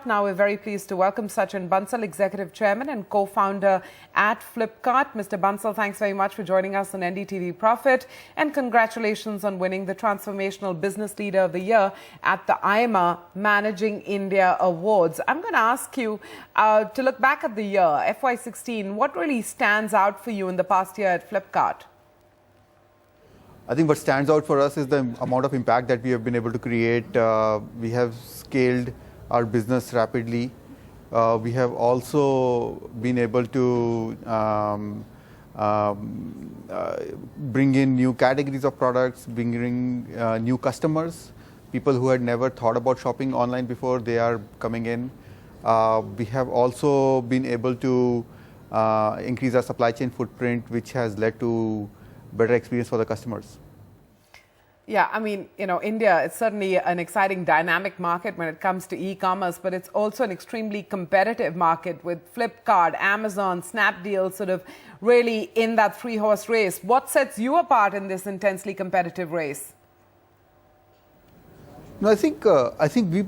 Now we're very pleased to welcome Sachin Bansal, Executive Chairman and co-founder at Flipkart. Mr. Bansal, thanks very much for joining us on NDTV Profit, and congratulations on winning the Transformational Business Leader of the Year at the IMA Managing India Awards. I'm going to ask you to look back at the year, FY16. What really stands out for you in the past year at Flipkart? I think what stands out for us is the amount of impact that we have been able to create. We have scaled our business rapidly. We have also been able to bring in new categories of products, bring in new customers, people who had never thought about shopping online before, they are coming in. We have also been able to increase our supply chain footprint, which has led to better experience for the customers. Yeah, I mean, India is certainly an exciting, dynamic market when it comes to e-commerce, but it's also an extremely competitive market with Flipkart, Amazon, Snapdeal sort of really in that three-horse race. What sets you apart in this intensely competitive race? No, I think we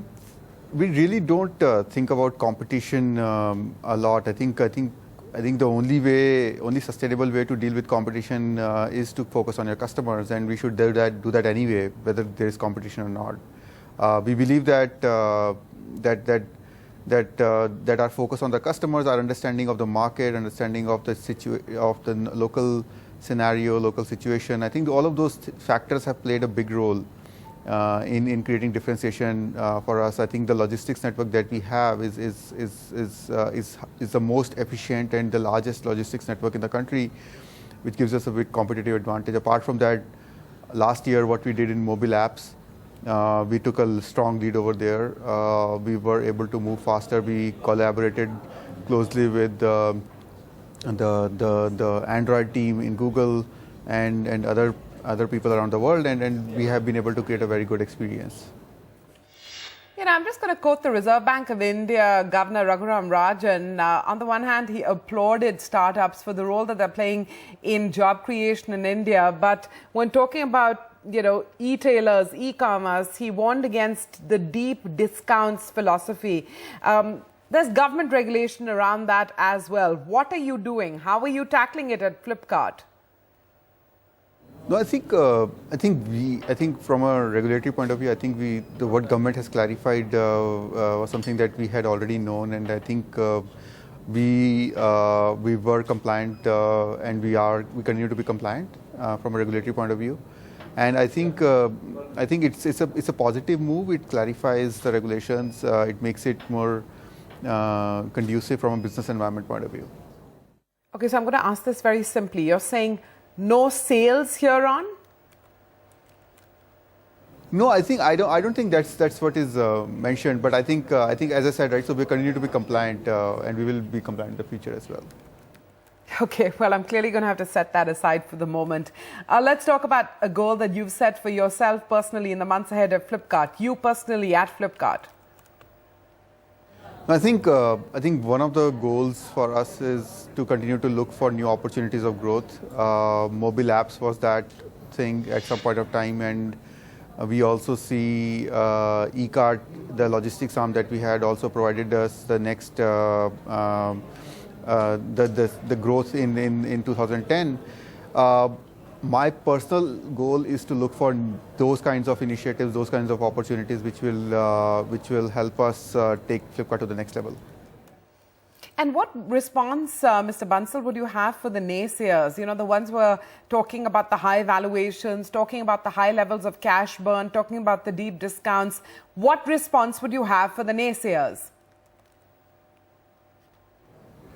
really don't think about competition a lot. I think the only sustainable way to deal with competition is to focus on your customers, and we should do that anyway, whether there is competition or not. We believe that our focus on the customers, our understanding of the market, understanding of the local scenario, local situation. I think all of those factors have played a big role in creating differentiation for us. I think the logistics network that we have is the most efficient and the largest logistics network in the country, which gives us a big competitive advantage. Apart from that, last year what we did in mobile apps, we took a strong lead over there. We were able to move faster. We collaborated closely with the Android team in Google and other people around the world, and we have been able to create a very good experience. I'm just going to quote the Reserve Bank of India Governor Raghuram Rajan. On the one hand, he applauded startups for the role that they're playing in job creation in India. But when talking about, e-tailers, e-commerce, he warned against the deep discounts philosophy. There's government regulation around that as well. What are you doing? How are you tackling it at Flipkart? No, I think from a regulatory point of view, I think what government has clarified was something that we had already known, and I think we were compliant, and we continue to be compliant from a regulatory point of view. And I think it's a positive move. It clarifies the regulations. It makes it more conducive from a business environment point of view. Okay, so I'm going to ask this very simply. You're saying no sales here on? No, I don't think that's what is mentioned. But I think as I said, right. So we continue to be compliant, and we will be compliant in the future as well. Okay, well, I'm clearly going to have to set that aside for the moment. Let's talk about a goal that you've set for yourself personally in the months ahead of Flipkart. You personally at Flipkart. I think one of the goals for us is to continue to look for new opportunities of growth. Mobile apps was that thing at some point of time, and we also see e-cart, the logistics arm that we had, also provided us the next the growth in 2010. My personal goal is to look for those kinds of initiatives, those kinds of opportunities, which will help us take Flipkart to the next level. And what response, Mr. Bansal, would you have for the naysayers? The ones who are talking about the high valuations, talking about the high levels of cash burn, talking about the deep discounts. What response would you have for the naysayers?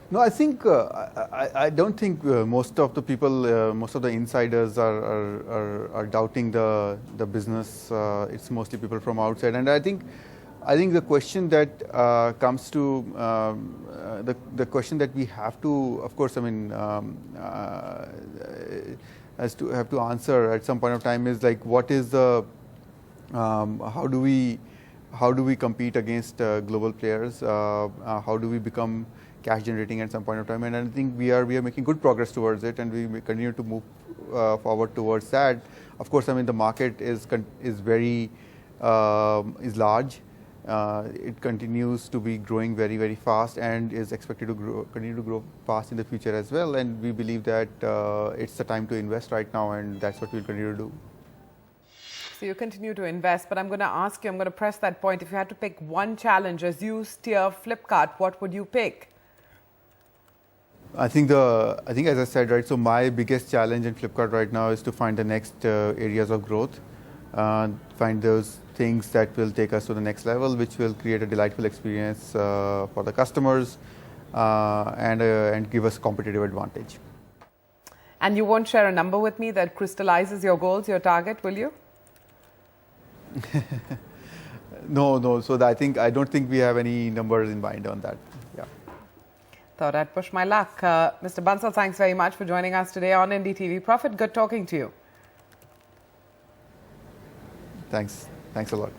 No, I think I don't think most of the people, most of the insiders are doubting the business. It's mostly people from outside, and I think the question that comes to the question that we have to, of course, have to answer at some point of time is like, what is the how do we compete against global players? How do we become cash generating at some point of time? And I think we are making good progress towards it, and we continue to move forward towards that. Of course, the market is large, It continues to be growing very, very fast and is expected to continue to grow fast in the future as well. And we believe that it's the time to invest right now, and that's what we'll continue to do. So you continue to invest, but I'm going to ask you, I'm going to press that point. If you had to pick one challenge as you steer Flipkart, what would you pick? I think as I said, right, so my biggest challenge in Flipkart right now is to find the next areas of growth, find those things that will take us to the next level, which will create a delightful experience for the customers and give us competitive advantage. And you won't share a number with me that crystallizes your goals, your target, will you? No. So I don't think we have any numbers in mind on that. Yeah. Thought I'd push my luck. Mr. Bansal, thanks very much for joining us today on NDTV Profit. Good talking to you. Thanks a lot.